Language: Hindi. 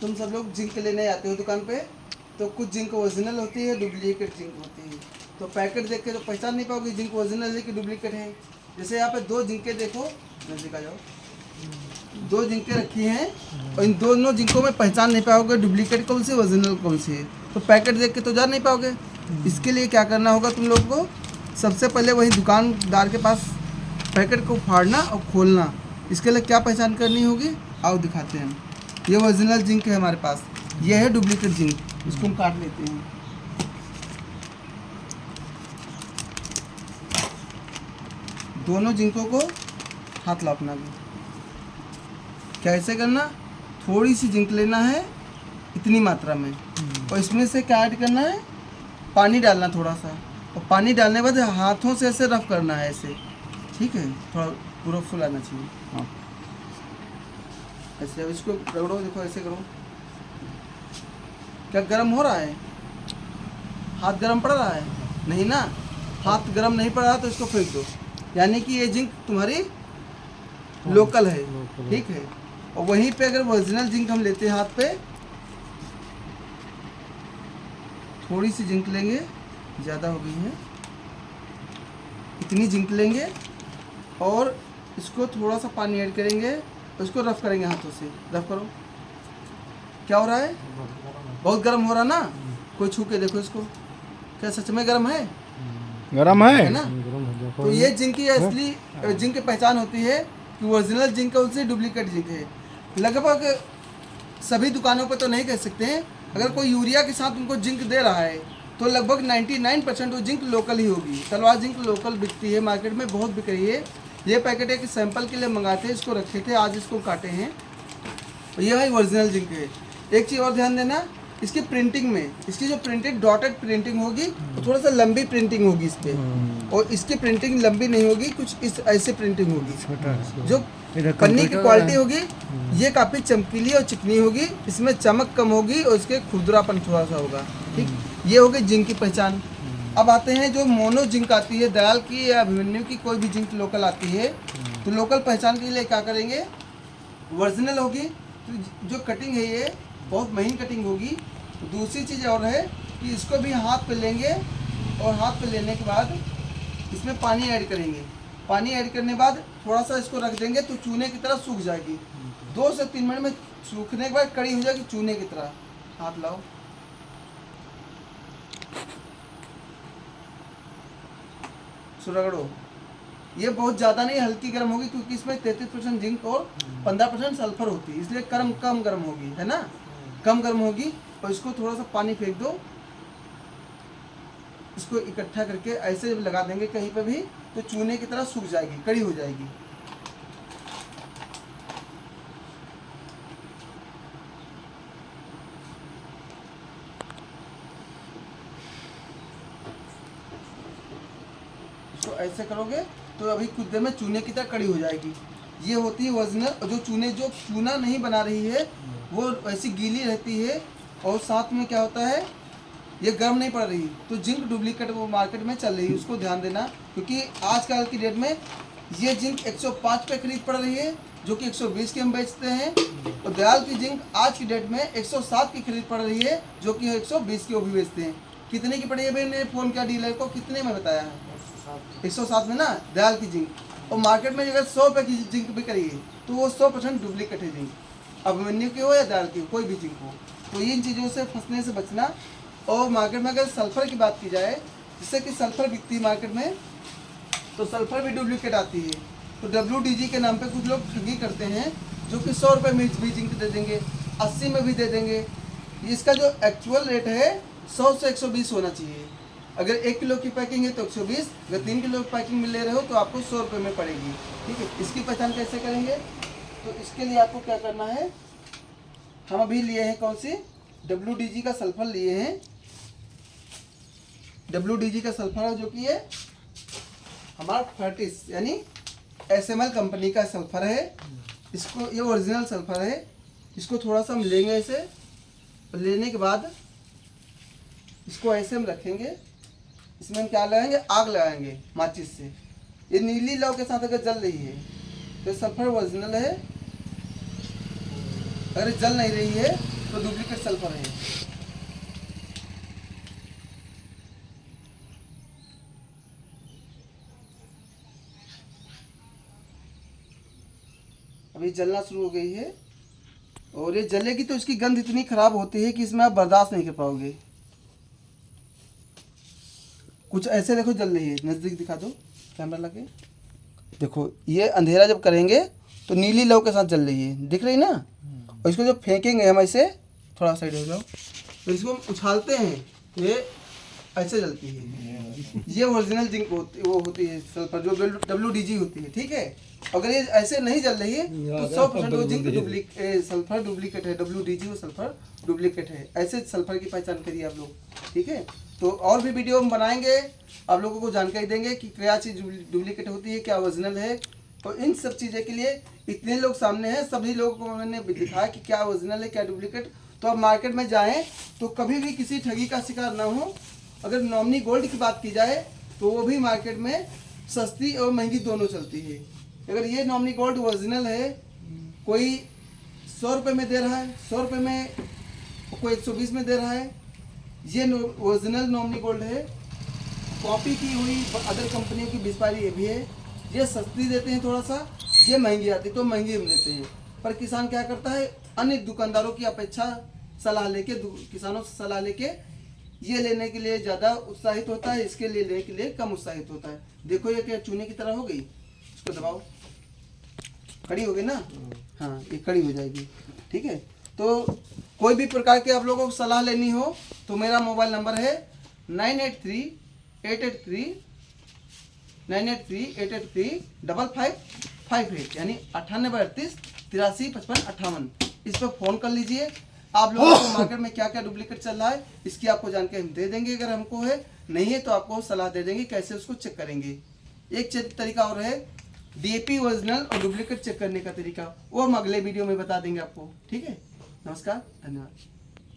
तुम सब लोग जिंक लेने आते हो दुकान पे, तो कुछ जिंक ओरिजिनल होती है, डुप्लीकेट जिंक होती है। तो पैकेट देख के तो पहचान नहीं पाओगे जिंक ओरिजिनल है कि डुप्लीकेट है। जैसे यहाँ पे 2 जिंके देखो, नजदीक आ जाओ, 2 जिंके रखी हैं और इन दोनों जिंकों में पहचान नहीं पाओगे डुप्लीकेट कौन सी ओरिजिनल कौन सी है। तो पैकेट देख के तो जान नहीं पाओगे। इसके लिए क्या करना होगा तुम लोग को, सबसे पहले वही दुकानदार के पास पैकेट को फाड़ना और खोलना। इसके लिए क्या पहचान करनी होगी, आओ दिखाते हैं। ये ओरिजिनल जिंक है हमारे पास, ये है डुप्लीकेट जिंक। इसको हम काट लेते हैं। दोनों जिंकों को हाथ लापना भी कैसे करना, थोड़ी सी जिंक लेना है इतनी मात्रा में, और इसमें से क्या ऐड करना है, पानी डालना थोड़ा सा, और पानी डालने के बाद हाथों से ऐसे रफ करना है ऐसे, ठीक है, थोड़ा पूरा फुल आना चाहिए। हाँ ऐसे। अब इसको रगड़ो, देखो ऐसे करो। क्या गर्म हो रहा है, हाथ गर्म पड़ रहा है? नहीं ना, हाथ गर्म नहीं पड़ रहा तो इसको फेंक दो, यानी कि ये जिंक तुम्हारी लोकल है, ठीक है। और वहीं पे अगर ओरिजिनल जिंक हम लेते हैं हाथ पे, थोड़ी सी जिंक लेंगे, ज़्यादा हो गई है, इतनी जिंक लेंगे और इसको थोड़ा सा पानी ऐड करेंगे, उसको रफ करेंगे हाथों से। रफ करो। क्या हो रहा है, बहुत गर्म हो रहा ना, कोई छू के देखो इसको, क्या सच में गर्म है? गरम है ना। तो ये जिंक की असली जिंक की पहचान होती है कि ओरिजिनल जिंक है उससे डुप्लीकेट जिंक है। लगभग सभी दुकानों पर तो नहीं कह सकते हैं, अगर कोई यूरिया के साथ उनको जिंक दे रहा है तो लगभग 99% वो जिंक लोकल ही होगी। तलवार जिंक लोकल बिकती है, मार्केट में बहुत बिक रही है। ये पैकेट एक सैंपल के लिए मंगाए थे, इसको रखे थे, आज इसको काटे हैं। ये भाई ओरिजिनल जिंक है। एक चीज़ और ध्यान देना, इसकी प्रिंटिंग में, इसकी जो प्रिंटेड डॉटेड प्रिंटिंग होगी वो थोड़ा सा लंबी प्रिंटिंग होगी इस पर, और इसकी प्रिंटिंग लंबी नहीं होगी, कुछ इस ऐसे प्रिंटिंग होगी। जो पन्नी की क्वालिटी होगी ये काफ़ी चमकीली और चिकनी होगी, इसमें चमक कम होगी और इसके खुरदरापन थोड़ा सा होगा, ठीक। ये होगी जिंक की पहचान। अब आते हैं जो मोनो जिंक आती है, दयाल की या अभिमन्यु की कोई भी जिंक लोकल आती है, तो लोकल पहचान के लिए क्या करेंगे, ओरिजिनल होगी तो जो कटिंग है ये बहुत महीन कटिंग होगी। दूसरी चीज़ और है कि इसको भी हाथ पे लेंगे, और हाथ पे लेने के बाद इसमें पानी ऐड करेंगे। पानी ऐड करने के बाद थोड़ा सा इसको रख देंगे तो चूने की तरह सूख जाएगी। 2 से 3 मिनट में सूखने के बाद कड़ी हो जाएगी चूने की तरह। हाथ लाओ, रगड़ो। ये बहुत ज़्यादा नहीं, हल्की गर्म होगी क्योंकि इसमें 33% जिंक और 15% सल्फर होती है, इसलिए कम गर्म होगी, है ना, कम गर्म होगी। और इसको थोड़ा सा पानी फेंक दो, इसको इकट्ठा करके ऐसे जब लगा देंगे कहीं पे भी तो चूने की तरह सूख जाएगी, कड़ी हो जाएगी। इसको ऐसे करोगे तो अभी कुछ देर में चूने की तरह कड़ी हो जाएगी। ये होती है ओरिजिनल। और जो चूना नहीं बना रही है वो ऐसी गीली रहती है, और साथ में क्या होता है, ये गर्म नहीं पड़ रही, तो जिंक डुप्लीकेट वो मार्केट में चल रही है, उसको ध्यान देना। क्योंकि आजकल की डेट में ये जिंक 105 पे खरीद पड़ रही है, जो कि 120 की हम बेचते हैं, और दयाल की जिंक आज की डेट में 107 की खरीद पड़ रही है, जो कि 120 की वो भी बेचते हैं। कितने की पड़ी है भाई, मैंने फ़ोन किया डीलर को, कितने में बताया है, 107 में ना दयाल की जिंक। और मार्केट में अगर 100 रुपये की जिंक बिक रही है तो वो 100% डुप्लीकेट है जिंक, अभिमन्यु की हो या दयाल की हो, कोई भी जिंक हो। तो इन चीज़ों से फंसने से बचना। और मार्केट में अगर सल्फ़र की बात की जाए, जिससे कि सल्फ़र बिकती है मार्केट में, तो सल्फ़र भी डुप्लीकेट आती है। तो WDG के नाम पे कुछ लोग ठगी करते हैं, जो कि 100 रुपये में भी जिंक दे देंगे, 80 में भी दे देंगे। इसका जो एक्चुअल रेट है 100 से 120 होना चाहिए। अगर 1 किलो की पैकिंग है तो 120, अगर 3 किलो की पैकिंग में ले रहे हो तो आपको 100 रुपये में पड़ेगी, ठीक है। इसकी पहचान कैसे करेंगे, तो इसके लिए आपको क्या करना है, हम अभी लिए हैं कौन सी, WDG का सल्फ़र लिए हैं। WDG का सल्फ़र है जो कि ये हमारा फर्टिस यानी SML कंपनी का सल्फ़र है। इसको, ये ओरिजिनल सल्फ़र है। इसको थोड़ा सा हम लेंगे ऐसे, लेने के बाद इसको ऐसे हम रखेंगे। इसमें हम क्या लगाएंगे, आग लगाएंगे माचिस से। ये नीली लौ के साथ अगर जल रही है तो सल्फ़र ओरिजिनल है, अगर जल नहीं रही है तो डुप्लीकेट सल्फर है। अभी जलना शुरू हो गई है और ये जलेगी तो इसकी गंध इतनी खराब होती है कि इसमें आप बर्दाश्त नहीं कर पाओगे। कुछ ऐसे देखो जल रही है, नज़दीक दिखा दो कैमरा लगे, देखो ये अंधेरा जब करेंगे तो नीली लौ के साथ जल रही है, दिख रही ना। और इसको जब फेंकेंगे हम ऐसे, थोड़ा साइड हो जाओ, तो इसको हम उछालते हैं, ये ऐसे जलती है। ये ओरिजिनल जिंक वो होती है सल्फर, जो WDG होती है, ठीक है। अगर ये ऐसे नहीं जल रही है तो 100% वो जिंक सल्फर डुप्लीकेट है, WDG वो सल्फर डुप्लीकेट है। ऐसे सल्फर की पहचान करिए आप लोग, ठीक है। तो और भी वीडियो हम बनाएंगे, आप लोगों को जानकारी देंगे कि क्या चीज़ डुप्लीकेट होती है, क्या ओरिजिनल है। और इन सब चीज़ें के लिए इतने लोग सामने हैं, सभी लोगों को मैंने दिखाया कि क्या ओरिजिनल है क्या डुप्लीकेट। तो आप मार्केट में जाएं तो कभी भी किसी ठगी का शिकार ना हो। अगर नॉमिनी गोल्ड की बात की जाए तो वो भी मार्केट में सस्ती और महंगी दोनों चलती है। अगर ये नॉमिनी गोल्ड ओरिजिनल है, कोई 100 रुपये में दे रहा है, 100 रुपये में, कोई 120 में दे रहा है, ये ओरिजिनल नॉमिनी गोल्ड है। कॉपी की हुई अदर कंपनियों की बिस्पारी ये भी है। ये सस्ती देते हैं थोड़ा सा, ये महंगी आती तो महंगी में देते हैं। पर किसान क्या करता है, अन्य दुकानदारों की अपेक्षा सलाह लेके, किसानों से सलाह लेके ये लेने के लिए ज़्यादा उत्साहित होता है, इसके लिए लेने के लिए कम उत्साहित होता है। देखो ये क्या चूने की तरह हो गई, इसको दबाओ, कड़ी हो गई ना, हाँ ये कड़ी हो जाएगी, ठीक है। तो कोई भी प्रकार के आप लोगों को सलाह लेनी हो तो मेरा मोबाइल नंबर है 9838835558 यानी 9838835558। इस पर फ़ोन कर लीजिए। आप लोगों को मार्केट में क्या क्या डुप्लीकेट चल रहा है इसकी आपको जानकारी हम दे देंगे। अगर हमको है, नहीं है तो आपको सलाह दे देंगे कैसे उसको चेक करेंगे। एक तरीका और है DAP ओरिजिनल और डुप्लीकेट चेक करने का तरीका, वो हम अगले वीडियो में बता देंगे आपको, ठीक है। नमस्कार, धन्यवाद।